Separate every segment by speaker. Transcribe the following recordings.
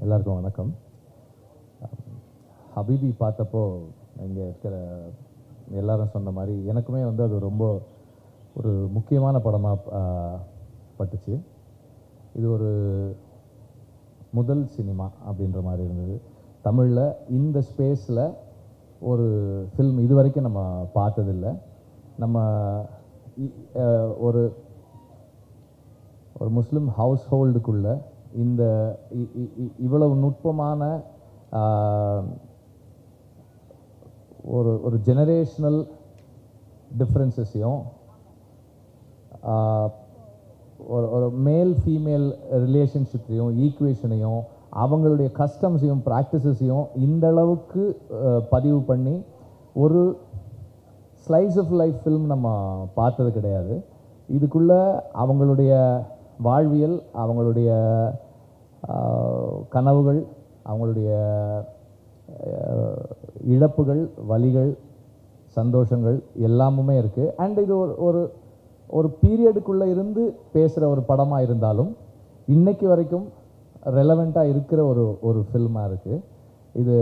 Speaker 1: எல்லாருக்கும் வணக்கம். ஹபீபி பார்த்தப்போ இங்கே இருக்கிற எல்லாரும் சொன்ன மாதிரி எனக்குமே வந்து அது ரொம்ப ஒரு முக்கியமான படமாக பட்டுச்சு. இது ஒரு முதல் சினிமா அப்படின்ற மாதிரி இருந்தது. தமிழில் இந்த ஸ்பேஸில் ஒரு ஃபில்ம் இது வரைக்கும் நம்ம பார்த்ததில்லை. நம்ம ஒரு ஒரு முஸ்லீம் ஹவுஸ் ஹோல்டுக்குள்ளே இந்த இவ்வளவு நுட்பமான ஒரு ஜெனரேஷ்னல் டிஃப்ரென்சஸையும் ஒரு மேல் ஃபீமேல் ரிலேஷன்ஷிப்பையும் ஈக்குவேஷனையும் அவங்களுடைய கஸ்டம்ஸையும் ப்ராக்டிசஸையும் இந்த அளவுக்கு பதிவு பண்ணி ஒரு ஸ்லைஸ் ஆஃப் லைஃப் ஃபில்ம் நம்ம பார்த்தது கிடையாது. இதுக்குள்ளே அவங்களுடைய வாழ்வியல், அவங்களுடைய கனவுகள், அவங்களுடைய இழப்புகள், வலிகள், சந்தோஷங்கள் எல்லாமுமே இருக்குது. அண்ட் இது ஒரு ஒரு பீரியடுக்குள்ளே இருந்து பேசுகிற ஒரு படமாக இருந்தாலும் இன்றைக்கி வரைக்கும் ரெலவெண்ட்டாக இருக்கிற ஒரு ஃபில்மாக இருக்குது இது.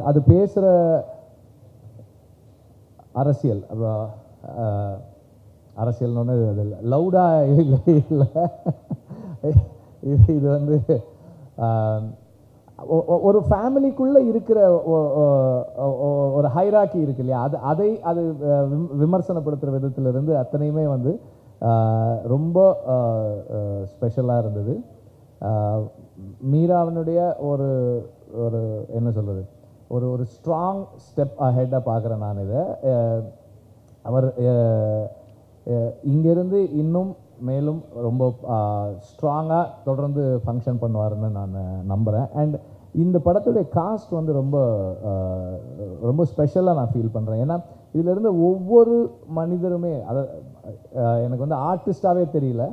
Speaker 1: அது பேசுகிற அரசியல் அரசியல்னு அது லவுடாக இல்லை. இது வந்து ஒரு ஃபேமிலிக்குள்ளே இருக்கிற ஒரு ஹைராக்கி இருக்கு இல்லையா, அது விமர்சனப்படுத்துகிற விதத்திலிருந்து அத்தனையுமே வந்து ரொம்ப ஸ்பெஷலாக இருந்தது. மீராவினுடைய ஒரு ஒரு என்ன சொல்கிறது, ஒரு ஸ்ட்ராங் ஸ்டெப் அஹெட்டாக பார்க்குறேன் நான் இதை. அவர் இங்கேருந்து இன்னும் மேலும் ரொம்ப ஸ்ட்ராங்காக தொடர்ந்து ஃபங்க்ஷன் பண்ணுவார்னு நான் நம்புகிறேன். அண்ட் இந்த படத்துடைய காஸ்ட் வந்து ரொம்ப ரொம்ப ஸ்பெஷலாக நான் ஃபீல் பண்ணுறேன். ஏன்னா இதிலிருந்து ஒவ்வொரு மனிதருமே அதை எனக்கு வந்து ஆர்டிஸ்டாகவே தெரியல,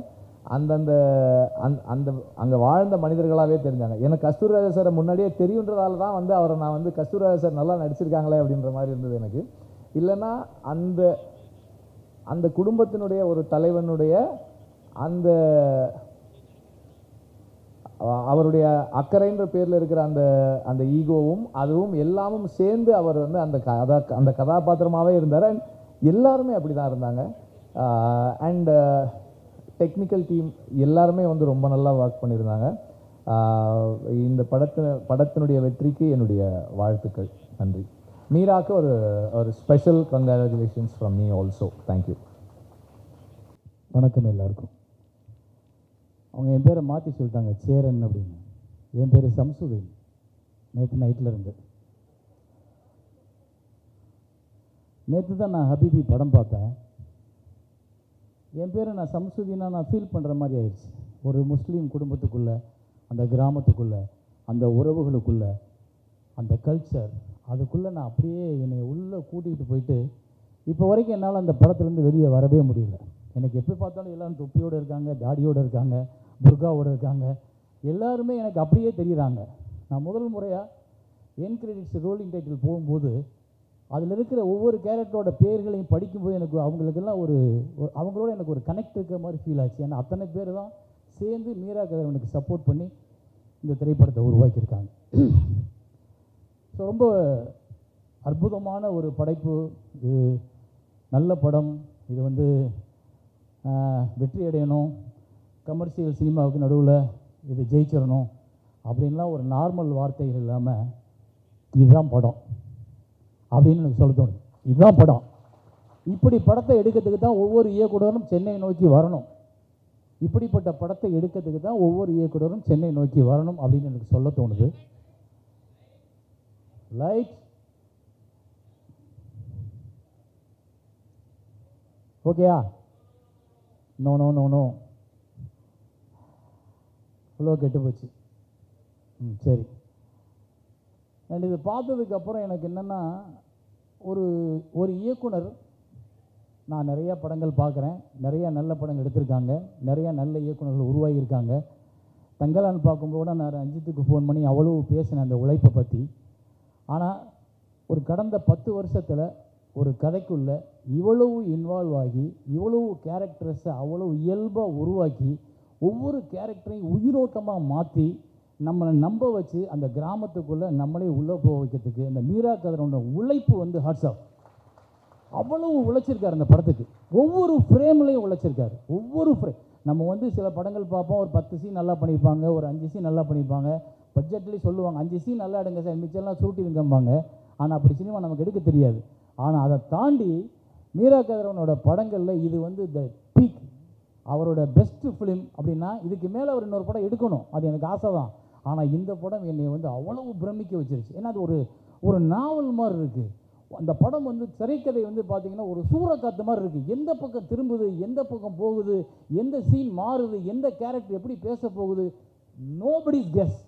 Speaker 1: அந்த அங்கே வாழ்ந்த மனிதர்களாகவே தெரிஞ்சாங்க. எனக்கு கஸ்தூரிராஜா சாரை முன்னாடியே தெரியுன்றதால தான் வந்து அவரை நான் வந்து கஸ்தூரிராஜா சார் நல்லா நடிச்சிருக்காங்களே அப்படின்ற மாதிரி இருந்தது எனக்கு. இல்லைன்னா அந்த குடும்பத்தினுடைய ஒரு தலைவனுடைய அந்த அவருடைய அக்கறைன்ற பேரில் இருக்கிற அந்த ஈகோவும் அதுவும் எல்லாமும் சேர்ந்து அவர் வந்து அந்த கதாபாத்திரமாகவே இருந்தார். அண்ட் எல்லாருமே அப்படி தான் இருந்தாங்க. அண்ட் டெக்னிக்கல் டீம் எல்லாருமே வந்து ரொம்ப நல்லா ஒர்க் பண்ணியிருந்தாங்க. இந்த படத்தினுடைய வெற்றிக்கு என்னுடைய வாழ்த்துக்கள். நன்றி. மீராக்கு ஒரு special congratulations from me also. Thank you.
Speaker 2: வணக்கம் எல்லாருக்கும். அவங்க என் பேரை மாற்றி சொல்லிட்டாங்க, சேரன் அப்படின்னு. என் பேர் சம்சுதீன். நேற்று நைட்டில் இருந்து நேற்று தான் நான் ஹபீபி படம் பார்த்தேன். என் பேரை நான் சம்சுதீனாக நான் ஃபீல் பண்ணுற மாதிரி ஆயிடுச்சு. ஒரு முஸ்லீம் குடும்பத்துக்குள்ளே, அந்த கிராமத்துக்குள்ளே, அந்த உறவுகளுக்குள்ளே, அந்த கல்ச்சர் அதுக்குள்ளே நான் அப்படியே என்னை உள்ளே கூட்டிகிட்டு போயிட்டு இப்போ வரைக்கும் என்னால் அந்த படத்துலேருந்து வெளியே வரவே முடியல. எனக்கு எப்போ பார்த்தாலும் எல்லோரும் தொப்பியோடு இருக்காங்க, தாடியோடு இருக்காங்க, புர்காவோடு இருக்காங்க. எல்லாருமே எனக்கு அப்படியே தெரியுறாங்க. நான் முதல் முறையாக என் கிரெடிட்ஸ் ரோலிங் டைட்டில் போகும்போது அதில் இருக்கிற ஒவ்வொரு கேரக்டரோட பேர்களையும் படிக்கும்போது எனக்கு அவங்களுக்கெல்லாம் அவங்களோட எனக்கு ஒரு கனெக்ட் இருக்கிற மாதிரி ஃபீல் ஆச்சு. ஏன்னா அத்தனை பேர் தான் சேர்ந்து மீரா கதிரவனுக்கு சப்போர்ட் பண்ணி இந்த திரைப்படத்தை உருவாக்கியிருக்காங்க. ஸோ ரொம்ப அற்புதமான ஒரு படைப்பு இது. நல்ல படம். இது வந்து வெற்றி அடையணும், கமர்ஷியல் சினிமாவுக்கு நடுவில் இது ஜெயிச்சிடணும் அப்படின்லாம் ஒரு நார்மல் வார்த்தைகள் இல்லாமல் இதுதான் படம் அப்படின்னு எனக்கு சொல்ல தோணுது. இதுதான் படம். இப்படி படத்தை எடுக்கிறதுக்கு தான் ஒவ்வொரு இயக்குனரும் சென்னை நோக்கி வரணும். இப்படிப்பட்ட படத்தை எடுக்கிறதுக்கு தான் ஒவ்வொரு இயக்குனரும் சென்னை நோக்கி வரணும் அப்படின்னு எனக்கு சொல்ல தோணுது. லைட் ஓகேயா? நோ நோ நோ நோ இவ்வளோ கெட்டு போச்சு. சரி. அண்ட் இதை பார்த்ததுக்கப்புறம் எனக்கு என்னென்னா, ஒரு இயக்குனர், நான் நிறையா படங்கள் பார்க்குறேன், நிறையா நல்ல படங்கள் எடுத்திருக்காங்க, நிறையா நல்ல இயக்குனர்கள் உருவாகியிருக்காங்க. தங்கலான் பார்க்கும்போது நான் ரஞ்சித்துக்கு ஃபோன் பண்ணி அவ்வளோ பேசினேன் அந்த உழைப்பை பற்றி. ஆனால் ஒரு கடந்த 10 வருஷத்தில் ஒரு கதைக்குள்ளே இவ்வளவு இன்வால்வ் ஆகி இவ்வளவு கேரக்டர்ஸை அவ்வளவு இயல்பாக உருவாக்கி ஒவ்வொரு கேரக்டரையும் உயிரோட்டமாக மாற்றி நம்மளை நம்ப வச்சு அந்த கிராமத்துக்குள்ளே நம்மளே உள்ளே போக வைக்கிறதுக்கு அந்த மீரா கதிரோட உழைப்பு வந்து ஹாட்ஸ் ஆஃப். அவ்வளவு உழைச்சிருக்காரு அந்த படத்துக்கு. ஒவ்வொரு ஃப்ரேம்லையும் உழைச்சிருக்காரு. ஒவ்வொரு ஃப்ரேம் நம்ம வந்து சில படங்கள் பார்ப்போம், ஒரு 10 சீன் நல்லா பண்ணியிருப்பாங்க, ஒரு 5 சீன் நல்லா பண்ணியிருப்பாங்க, பட்ஜெட்லேயே சொல்லுவாங்க 5 சீன் நல்லா எடுங்க சார், மிச்சம்லாம் சூட்டிருக்கம்பாங்க. ஆனால் அப்படி சினிமா நமக்கு எடுக்க தெரியாது. ஆனால் அதை தாண்டி மீரா கதிரவனோட படங்களில் இது வந்து த பீக், அவரோட பெஸ்ட்டு ஃபிலிம் அப்படின்னா இதுக்கு மேலே அவர் இன்னொரு படம் எடுக்கணும், அது எனக்கு ஆசை தான். ஆனால் இந்த படம் என்னை வந்து அவ்வளவு பிரமிக்க வச்சிருச்சு. ஏன்னா அது ஒரு நாவல் மாதிரி இருக்குது. அந்த படம் வந்து திரைக்கதை வந்து பார்த்தீங்கன்னா ஒரு சூறக்காத்து மாதிரி இருக்குது. எந்த பக்கம் திரும்புது, எந்த பக்கம் போகுது, எந்த சீன் மாறுது, எந்த கேரக்டர் எப்படி பேச போகுது, நோபடிஸ் கெஸ்.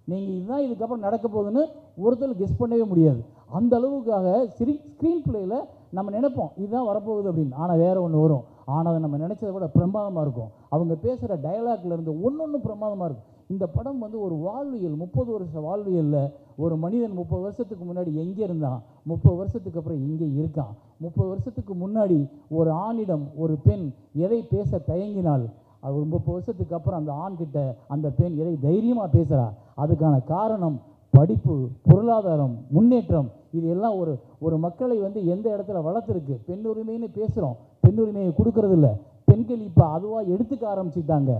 Speaker 2: நீங்கள் இதுதான் இதுக்கப்புறம் நடக்க போகுதுன்னு ஒருத்தர் கெஸ் பண்ணவே முடியாது. அந்த அளவுக்காக ஸ்க்ரீன் பிளேயில் நம்ம நினைப்போம் இதுதான் வரப்போகுது அப்படின்னு. ஆனால் வேறு ஒன்று வரும். ஆனால் அதை நம்ம நினச்சதை விட பிரமாதமாக இருக்கும். அவங்க பேசுகிற டயலாக்லேருந்து ஒன்று பிரமாதமாக இருக்கும். இந்த படம் வந்து ஒரு வாழ்வியல், 30 வருஷ வாழ்வியலில் ஒரு மனிதன் 30 வருஷத்துக்கு முன்னாடி எங்கே இருந்தான், 30 வருஷத்துக்கு அப்புறம் இங்கே இருக்கான். 30 வருஷத்துக்கு முன்னாடி ஒரு ஆணிடம் ஒரு பெண் எதை பேச தயங்கினால், அது ஒரு 30 வருஷத்துக்கு அப்புறம் அந்த ஆண்கிட்ட அந்த பெண் எதை தைரியமாக பேசுகிறா. அதுக்கான காரணம் படிப்பு, பொருளாதாரம், முன்னேற்றம். இது எல்லாம் ஒரு மக்களை வந்து எந்த இடத்துல வளர்த்துருக்கு. பெண் உரிமைன்னு பேசுகிறோம், பெண் உரிமையை கொடுக்கறதில்ல. பெண்கள் இப்போ அதுவாக எடுத்துக்க ஆரம்பிச்சுட்டாங்க,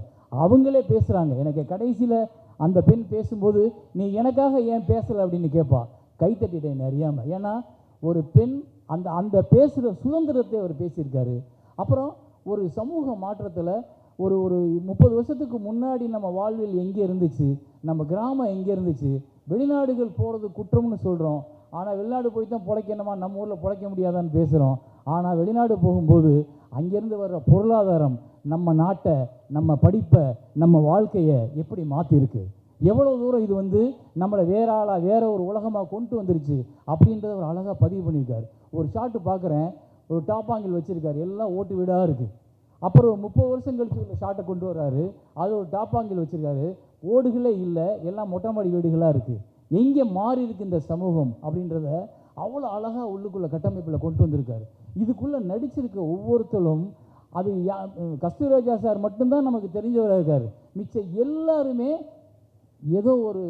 Speaker 2: அவங்களே பேசுகிறாங்க. எனக்கு கடைசியில் அந்த பெண் பேசும்போது நீ எனக்காக ஏன் பேசலை அப்படின்னு கேட்பா. கைத்தட்டிட்டேன் அறியாமல். ஏன்னா ஒரு பெண் அந்த பேசுகிற சுதந்திரத்தை அவர் பேசியிருக்காரு. அப்புறம் ஒரு சமூக மாற்றத்தில் ஒரு 30 வருஷத்துக்கு முன்னாடி நம்ம வாழ்வில் எங்கே இருந்துச்சு, நம்ம கிராமம் எங்கே இருந்துச்சு, வெளிநாடுகள் போகிறது குற்றம்னு சொல்கிறோம். ஆனால் வெளிநாடு போய் தான் பிழைக்கணுமா, நம்ம ஊரில் பிழைக்க முடியாதான்னு பேசுகிறோம். ஆனால் வெளிநாடு போகும்போது அங்கேருந்து வர்ற பொருளாதாரம் நம்ம நாட்டை, நம்ம படிப்பை, நம்ம வாழ்க்கையை எப்படி மாற்றிருக்கு, எவ்வளோ தூரம் இது வந்து நம்மளை வேற ஒரு உலகமாக கொண்டு வந்துருச்சு அப்படின்றத ஒரு அழகாக பதிவு பண்ணியிருக்காரு. ஒரு ஷாட்டு பார்க்குறேன், ஒரு டாப்பாங்கில் வச்சுருக்காரு, எல்லாம் ஓட்டு வீடாக இருக்குது. அப்புறம் 30 வருஷம் கழிச்சு உள்ள ஷாட்டை கொண்டு வர்றாரு, அது ஒரு டாப்பாங்கில் வச்சுருக்காரு, ஓடுகளே இல்லை, எல்லாம் மொட்டை மாடி வீடுகளாக இருக்குது. எங்கே மாறி இருக்கு இந்த சமூகம் அப்படின்றத அவ்வளோ அழகாக உள்ளுக்குள்ளே கட்டமைப்பில் கொண்டு வந்திருக்காரு. இதுக்குள்ளே நடிச்சிருக்க ஒவ்வொருத்தரும் அது கஸ்தூரிராஜா சார் மட்டும்தான் நமக்கு தெரிஞ்சவராக இருக்கார். மிச்சம் எல்லாருமே ஏதோ ஒரு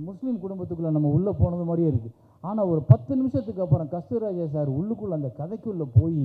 Speaker 2: முஸ்லீம் குடும்பத்துக்குள்ளே நம்ம உள்ளே போனது மாதிரியே இருக்குது. ஆனால் ஒரு 10 நிமிஷத்துக்கு அப்புறம் கஸ்தூரிராஜா சார் உள்ளுக்குள்ளே அந்த கதைக்குள்ளே போய்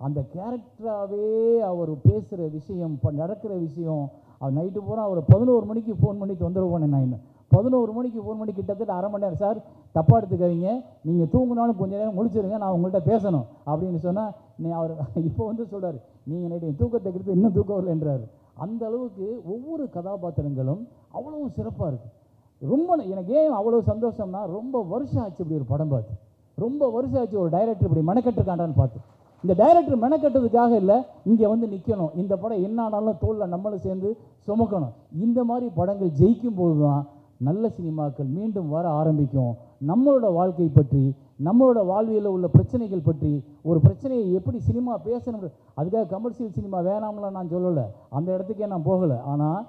Speaker 2: அந்த கேரக்டராகவே அவர் பேசுகிற விஷயம், நடக்கிற விஷயம், அது நைட்டு பூரா அவர் 11 மணிக்கு ஃபோன் பண்ணி தொந்தரவு பண்ணேன். நான் இன்னும் 11 மணிக்கு ஃபோன் பண்ணி கிட்டத்தட்ட அரை மணி நேரம், சார் தப்பாக எடுத்துக்காதீங்க, நீங்கள் தூங்கினாலும் கொஞ்சம் நேரம் முழிச்சிருங்க, நான் உங்கள்கிட்ட பேசணும் அப்படின்னு சொன்னால் அவர் இப்போ வந்து சொல்கிறார், நீங்கள் நைட்டு தூக்கத்தை கெடுத்து இன்னும் தூக்கம் வரலன்றார். அந்த அளவுக்கு ஒவ்வொரு கதாபாத்திரங்களும் அவ்வளோ சிறப்பாக இருக்குது. ரொம்ப எனக்கு ஏன் அவ்வளோ சந்தோஷம்னா, ரொம்ப வருஷம் ஆச்சு இப்படி ஒரு படம் பார்த்து, ரொம்ப வருஷம் ஆச்சு ஒரு டைரக்டர் இப்படி மெனக்கட்டுருக்காண்டான்னு பார்த்து. இந்த டைரக்டர் மெனக்கட்டுறதுக்காக இல்லை, இங்கே வந்து நிற்கணும், இந்த படம் என்ன ஆனாலும் தோளில் நம்மளும் சேர்ந்து சுமக்கணும். இந்த மாதிரி படங்கள் ஜெயிக்கும் போது தான் நல்ல சினிமாக்கள் மீண்டும் வர ஆரம்பிக்கும். நம்மளோட வாழ்க்கை பற்றி, நம்மளோட வாழ்வியலில் உள்ள பிரச்சனைகள் பற்றி, ஒரு பிரச்சனையை எப்படி சினிமா பேசணும், அதுக்காக கமர்ஷியல் சினிமா வேணாம்லாம் நான் சொல்லலை, அந்த இடத்துக்கே நான் போகலை. ஆனால்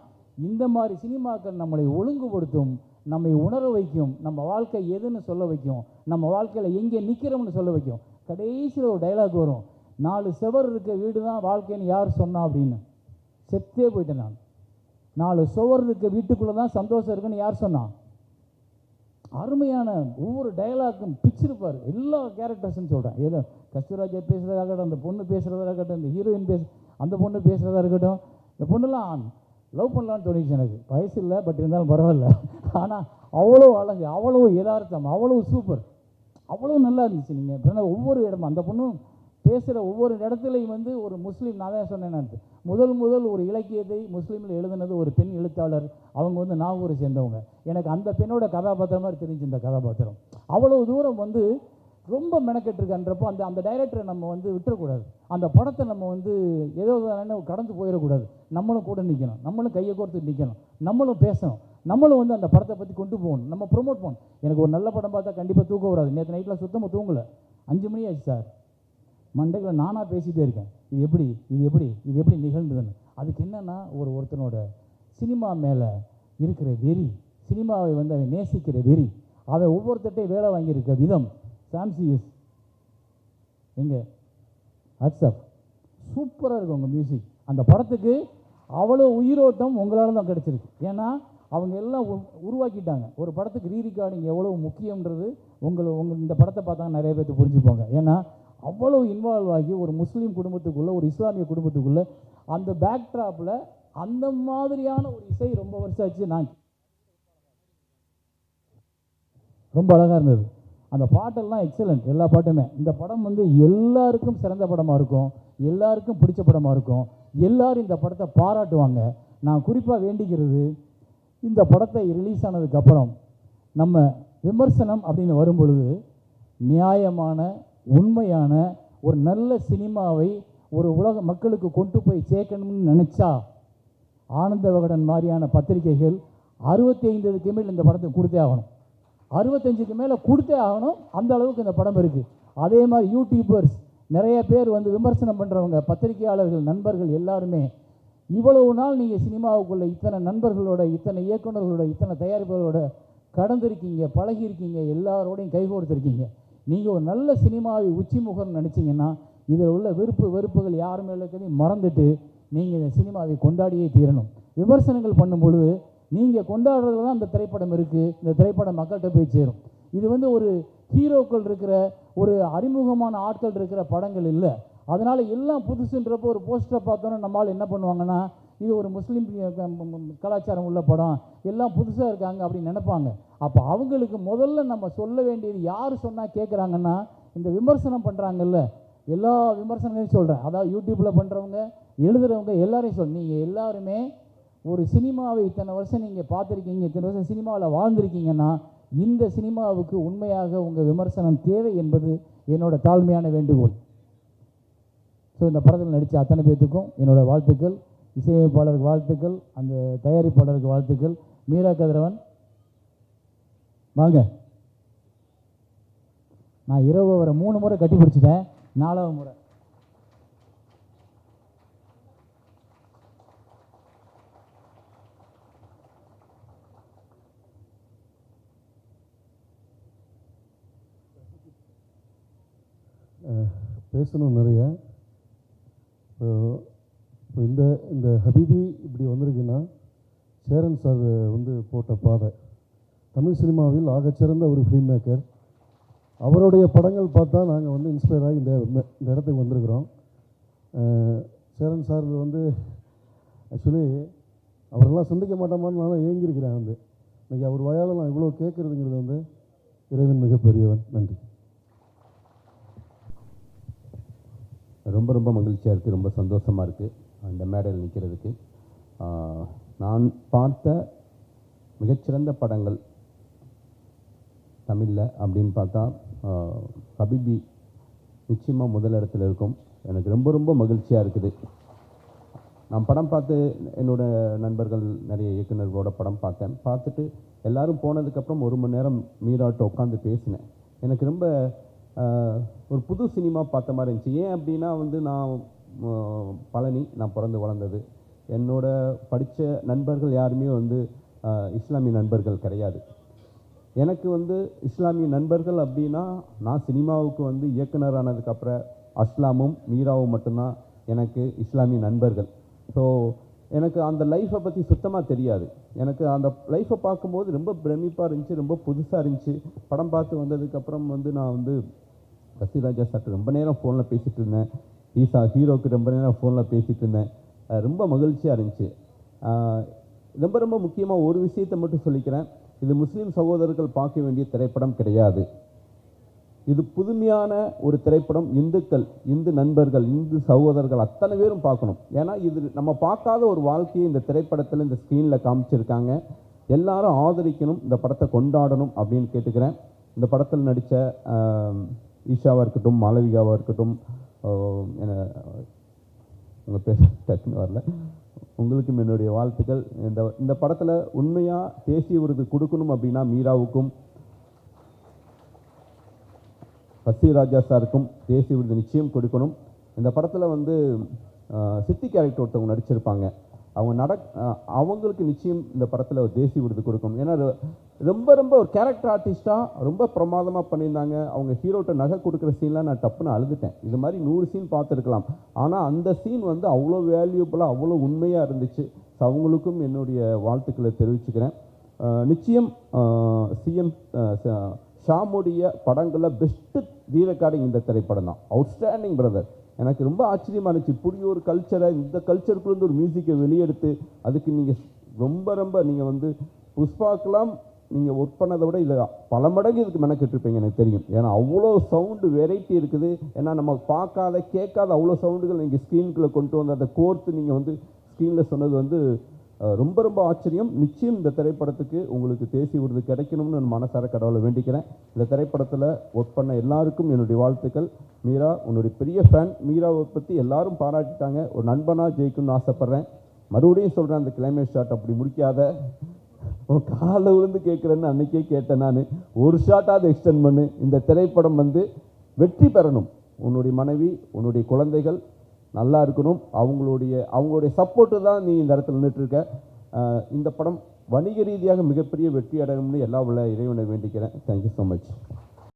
Speaker 2: இந்த மாதிரி சினிமாக்கள் நம்மளை ஒழுங்குபடுத்தும், நம்மை உணர வைக்கும், நம்ம வாழ்க்கை எதுன்னு சொல்ல வைக்கும், நம்ம வாழ்க்கையில் எங்கே நிற்கிறோம்னு சொல்ல வைக்கும். கடைசியில் ஒரு டைலாக் வரும், 4 செவர் இருக்க வீடு தான் வாழ்க்கைன்னு யார் சொன்னா அப்படின்னு. செத்தே போயிட்டேன் நான். 4 சுவர் இருக்க வீட்டுக்குள்ளே தான் சந்தோஷம் இருக்குன்னு யார் சொன்னான்? அருமையான ஒவ்வொரு டைலாக்கும் பிச்சிருப்பார். எல்லா கேரக்டர்ஸ்ன்னு சொல்கிறேன், ஏதோ கஸ்தூராஜா பேசுகிறதா இருக்கட்டும், அந்த பொண்ணு பேசுகிறதா இருக்கட்டும், இந்த ஹீரோயின் அந்த பொண்ணு பேசுகிறதா இருக்கட்டும், இந்த பொண்ணுலாம் லவ் பண்ணலான்னு தோணிச்சு எனக்கு. வயசு இல்லை, பட் இருந்தாலும் பரவாயில்ல. ஆனால் அவ்வளோ அழகு, அவ்வளோ யதார்த்தம், அவ்வளோ சூப்பர், அவ்வளோ நல்லா இருந்துச்சு. நீங்கள் ஒவ்வொரு இடமும் அந்த பொண்ணும் பேசுகிற ஒவ்வொரு இடத்துலையும் வந்து ஒரு முஸ்லீம், நான் தான் சொன்னேன், முதல் ஒரு இலக்கியத்தை முஸ்லீமில் எழுதுனது ஒரு பெண் எழுத்தாளர். அவங்க வந்து நாகூரை சேர்ந்தவங்க. எனக்கு அந்த பெண்ணோட கதாபாத்திரம் மாதிரி தெரிஞ்சு இந்த கதாபாத்திரம். அவ்வளோ தூரம் வந்து ரொம்ப மெனக்கெட்டுருக்கன்றப்போ அந்த டைரக்டரை நம்ம வந்து விட்டுறக்கூடாது. அந்த படத்தை நம்ம வந்து ஏதோ கடந்து போயிடக்கூடாது. நம்மளும் கூட நிற்கணும், நம்மளும் கையை கோர்த்து நிற்கணும், நம்மளும் பேசணும், நம்மளும் வந்து அந்த படத்தை பற்றி கொண்டு போகணும், நம்ம ப்ரொமோட் பண்ணணும். எனக்கு ஒரு நல்ல படம் பார்த்தா கண்டிப்பாக தூக்கம் வராது. நேற்று நைட்டில் சுத்தமாக தூங்கலை, 5 மணி ஆச்சு சார். மண்டைகளை நானாக பேசிகிட்டே இருக்கேன், இது எப்படி நிகழ்ந்ததுன்னு. அதுக்கு என்னென்னா ஒருத்தனோட சினிமா மேலே இருக்கிற வெறி, சினிமாவை வந்து அவன் நேசிக்கிற வெறி, அவன் ஒவ்வொருத்தட்டையும் வேலை வாங்கியிருக்க விதம். சாம்சிஎஸ் எங்கே அக்ஸப் சூப்பராக இருக்கும் உங்கள் மியூசிக். அந்த படத்துக்கு அவ்வளோ உயிரோட்டம் உங்களால் தான் கிடச்சிருக்கு. ஏன்னா அவங்க எல்லாம் உருவாக்கிட்டாங்க. ஒரு படத்துக்கு ரீரிகார்டிங் எவ்வளோ முக்கியன்றது உங்கள் இந்த படத்தை பார்த்தாங்க நிறைய பேர்த்து புரிஞ்சுப்பாங்க. ஏன்னா அவ்வளோ இன்வால்வ் ஆகி ஒரு முஸ்லீம் குடும்பத்துக்குள்ளே, ஒரு இஸ்லாமிய குடும்பத்துக்குள்ளே அந்த பேக்ட்ராப்பில் அந்த மாதிரியான ஒரு இசை ரொம்ப வருஷம் ஆச்சு. நான் ரொம்ப அழகாக இருந்தது. அந்த பாட்டெல்லாம் எக்ஸலண்ட், எல்லா பாட்டுமே. இந்த படம் வந்து எல்லாருக்கும் சிறந்த படமாக இருக்கும், எல்லாருக்கும் பிடிச்ச படமாக இருக்கும், எல்லாரும் இந்த படத்தை பாராட்டுவாங்க. நான் குறிப்பாக வேண்டிக்கிறது, இந்த படத்தை ரிலீஸ் ஆனதுக்கப்புறம் நம்ம விமர்சனம் அப்படின்னு வரும்பொழுது நியாயமான, உண்மையான ஒரு நல்ல சினிமாவை ஒரு உலக மக்களுக்கு கொண்டு போய் சேர்க்கணும்னு நினச்சா ஆனந்த விகடன் மாதிரியான பத்திரிகைகள் 65க்கு மேல் இந்த படத்தை கொடுத்தே ஆகணும். 65க்கு மேலே கொடுத்தே ஆகணும். அந்த அளவுக்கு இந்த படம் இருக்குது. அதே மாதிரி யூடியூபர்ஸ் நிறைய பேர் வந்து விமர்சனம் பண்ணுறவங்க, பத்திரிகையாளர்கள், நண்பர்கள் எல்லாருமே இவ்வளவு நாள் நீங்கள் சினிமாவுக்குள்ளே இத்தனை நண்பர்களோட, இத்தனை இயக்குநர்களோட, இத்தனை தயாரிப்பாளரோட கடந்திருக்கீங்க, பழகியிருக்கீங்க, எல்லாரோடையும் கைகோர்த்துருக்கீங்க. நீங்கள் ஒரு நல்ல சினிமாவை உச்சிமுகம்னு நினச்சிங்கன்னா இதில் உள்ள வெறுப்புகள் யார் மேலே இருக்கிறதையும் மறந்துட்டு நீங்கள் இந்த சினிமாவை கொண்டாடியே தீரணும். விமர்சனங்கள் பண்ணும் பொழுது நீங்கள் கொண்டாடுறதுல தான் இந்த திரைப்படம் இருக்குது, இந்த திரைப்படம் மக்கள்கிட்ட போய் சேரும். இது வந்து ஒரு ஹீரோக்கள் இருக்கிற, ஒரு அறிமுகமான ஆட்கள் இருக்கிற படங்கள் இல்லை. அதனால் எல்லாம் புதுசுன்றப்போ ஒரு போஸ்டரை பார்த்தோன்னா நம்மளால் என்ன பண்ணுவாங்கன்னா, இது ஒரு முஸ்லீம் கலாச்சாரம் உள்ள படம், எல்லாம் புதுசாக இருக்காங்க அப்படின்னு நினைப்பாங்க. அப்போ அவங்களுக்கு முதல்ல நம்ம சொல்ல வேண்டியது, யார் சொன்னால் கேட்குறாங்கன்னா, இந்த விமர்சனம் பண்ணுறாங்கல்ல, எல்லா விமர்சனங்களையும் சொல்கிறேன். அதாவது யூடியூப்பில் பண்ணுறவங்க, எழுதுகிறவங்க எல்லாரையும் நீங்கள் எல்லாருமே ஒரு சினிமாவை இத்தனை வருஷம் நீங்கள் பார்த்துருக்கீங்க, இத்தனை வருஷம் சினிமாவில் வாழ்ந்திருக்கீங்கன்னா இந்த சினிமாவுக்கு உண்மையாக உங்கள் விமர்சனம் தேவை என்பது என்னோட தாழ்மையான வேண்டுகோள். ஸோ இந்த படத்தில் நடித்த அத்தனை பேர்த்துக்கும் என்னோடய வாழ்த்துக்கள், இசையமைப்பாளருக்கு வாழ்த்துக்கள், அந்த தயாரிப்பாளருக்கு வாழ்த்துக்கள். மீரா கதிரவன் வாங்க. நான் இரவு வர 3 முறை கட்டி பிடிச்சிட்டேன், 4வது முறை.
Speaker 3: பேசணும் நிறைய. இப்போ இந்த ஹபீபி இப்படி வந்திருக்குன்னா சேரன் சார் வந்து போட்ட பாதை. தமிழ் சினிமாவில் ஆகச்சிறந்த ஒரு ஃபிலிம் மேக்கர். அவருடைய படங்கள் பார்த்தா நாங்கள் வந்து இன்ஸ்பயர் ஆகி இந்த இடத்துக்கு வந்திருக்கிறோம். சேரன் சார் வந்து ஆக்சுவலி அவரெல்லாம் சந்திக்க மாட்டோமான்னு நான் ஏங்கியிருக்கிறேன். வந்து இன்றைக்கி அவர் வாயால் நான் இவ்வளோ கேட்குறதுங்கிறது வந்து இறைவன் மிகப்பெரியவன். நன்றி.
Speaker 4: ரொம்ப ரொம்ப மகிழ்ச்சியாக இருக்குது, ரொம்ப சந்தோஷமாக இருக்குது அந்த மேடையில் நிற்கிறதுக்கு. நான் பார்த்த மிகச்சிறந்த படங்கள் தமிழில் அப்படின்னு பார்த்தா ஹபீபி நிச்சயமாக முதலிடத்தில் இருக்கும். எனக்கு ரொம்ப ரொம்ப மகிழ்ச்சியாக இருக்குது. நான் படம் பார்த்து என்னோடய நண்பர்கள் நிறைய இயக்குநர்களோட படம் பார்த்துட்டு எல்லோரும் போனதுக்கப்புறம் 1 மணி நேரம் மீராட்ட உட்காந்து பேசினேன். எனக்கு ரொம்ப ஒரு புது சினிமா பார்த்த மாதிரி இருந்துச்சு. ஏன் அப்படின்னா வந்து நான் பழனி, நான் பிறந்து வளர்ந்தது. என்னோட படித்த நண்பர்கள் யாருமே வந்து இஸ்லாமிய நண்பர்கள் கிடையாது. எனக்கு வந்து இஸ்லாமிய நண்பர்கள் அப்படின்னா நான் சினிமாவுக்கு வந்து இயக்குனர் ஆனதுக்கப்புறம் அஸ்லாமும் மீராவும் மட்டும்தான் எனக்கு இஸ்லாமிய நண்பர்கள். ஸோ எனக்கு அந்த லைஃப்பை பற்றி சுத்தமாக தெரியாது. எனக்கு அந்த லைஃப்பை பார்க்கும்போது ரொம்ப பிரமிப்பாக இருந்துச்சு, ரொம்ப புதுசாக இருந்துச்சு. படம் பார்த்து வந்ததுக்கப்புறம் வந்து நான் வந்து பசிராஜா சார்ட்டு ரொம்ப நேரம் ஃபோனில் பேசிகிட்டு இருந்தேன். ஹீரோக்கு ரொம்ப நேரம் ஃபோனில் பேசிகிட்டு இருந்தேன். ரொம்ப மகிழ்ச்சியாக இருந்துச்சு. ரொம்ப ரொம்ப முக்கியமாக ஒரு விஷயத்தை மட்டும் சொல்லிக்கிறேன். இது முஸ்லீம் சகோதரர்கள் பார்க்க வேண்டிய திரைப்படம் கிடையாது. இது புதுமையான ஒரு திரைப்படம். இந்துக்கள், இந்து நண்பர்கள், இந்து சகோதரர்கள் அத்தனை பேரும் பார்க்கணும். ஏன்னா இது நம்ம பார்க்காத ஒரு வாழ்க்கையை இந்த திரைப்படத்தில், இந்த ஸ்க்ரீனில் காமிச்சிருக்காங்க. எல்லாரும் ஆதரிக்கணும், இந்த படத்தை கொண்டாடணும் அப்படின்னு கேட்டுக்கிறேன். இந்த படத்தில் நடித்த ஈஷாவாக இருக்கட்டும், மாளவிகாவாக இருக்கட்டும், உங்கள் பேர் டக்குன்னு வரல, உங்களுக்கும் என்னுடைய வாழ்த்துக்கள். இந்த படத்தில் உண்மையாக தேசிய விருது கொடுக்கணும் அப்படின்னா மீராவுக்கும் பசிராஜா சாருக்கும் தேசிய விருது நிச்சயம் கொடுக்கணும். இந்த படத்தில் வந்து சித்தி கேரக்டர் ஒருத்தவங்க நடிச்சிருப்பாங்க. அவங்களுக்கு நிச்சயம் இந்த படத்தில் ஒரு தேசிய விருது கொடுக்கணும். ஏன்னா ரொம்ப ரொம்ப ஒரு கேரக்டர் ஆர்டிஸ்ட்டாக ரொம்ப பிரமாதமாக பண்ணியிருந்தாங்க. அவங்க ஹீரோட்ட நகை கொடுக்குற சீன்லாம் நான் டப்புன்னு அழுதுட்டேன். இது மாதிரி 100 சீன் பார்த்துருக்கலாம், ஆனால் அந்த சீன் வந்து அவ்வளோ வேல்யூபுளாக அவ்வளோ உண்மையாக இருந்துச்சு. ஸோ அவங்களுக்கும் என்னுடைய வாழ்த்துக்களை தெரிவிச்சுக்கிறேன். நிச்சயம் சிஎம் ஷாமுடைய படங்களில் பெஸ்ட்டு ரீரெக்கார்டிங் இந்த திரைப்படம் தான். Outstanding brother. எனக்கு ரொம்ப ஆச்சரியமாக இருந்துச்சு. இப்படி ஒரு கல்ச்சரை, இந்த கல்ச்சருக்குள்ளேருந்து ஒரு மியூசிக்கை வெளியெடுத்து அதுக்கு நீங்கள் ரொம்ப நீங்கள் வந்து புஷ்பாக்கெலாம் நீங்கள் ஒர்க் பண்ணதை விட இதில் பல மடங்கு இதுக்கு மெனக்கெட்டிருப்பீங்க எனக்கு தெரியும். ஏன்னா அவ்வளோ சவுண்டு வெரைட்டி இருக்குது. ஏன்னா நம்ம பார்க்காத கேட்காத அவ்வளோ சவுண்டுகள் நீங்கள் ஸ்க்ரீனுக்குள்ளே கொண்டு வந்து அதை கோர்த்து நீங்கள் வந்து ஸ்க்ரீனில் சொன்னது வந்து ரொம்ப ஆச்சரியம். நிச்சயம் இந்த திரைப்படத்துக்கு உங்களுக்கு தேசிய விருது கிடைக்கணும்னு நான் மனசார கடவுளை வேண்டிக்கிறேன். இந்த திரைப்படத்தில் ஒர்க் பண்ண எல்லாருக்கும் என்னுடைய வாழ்த்துக்கள். மீரா உன்னுடைய பெரிய ஃபேன். மீராவை பற்றி எல்லாரும் பாராட்டிட்டாங்க. ஒரு நண்பனாக ஜெயிக்கணும்னு ஆசைப்பட்றேன். மறுபடியும் சொல்கிறேன், அந்த கிளைமேட் ஷாட் அப்படி முடிக்காத, உன் காலை விழுந்து கேட்குறேன்னு அன்றைக்கே கேட்டேன் நான். ஒரு ஷாட்டாவது எக்ஸ்டெண்ட் பண்ணு. இந்த திரைப்படம் வந்து வெற்றி பெறணும். உன்னுடைய மனைவி, உன்னுடைய குழந்தைகள் நல்லா இருக்கணும். அவங்களுடைய சப்போர்ட்டு தான் நீ இந்த இடத்துல நின்றுட்டுருக்க. இந்த படம் வணிக ரீதியாக மிகப்பெரிய வெற்றி அடையணும்னு எல்லா உள்ள இறைவனை வேண்டிக்கிறேன். Thank you so much.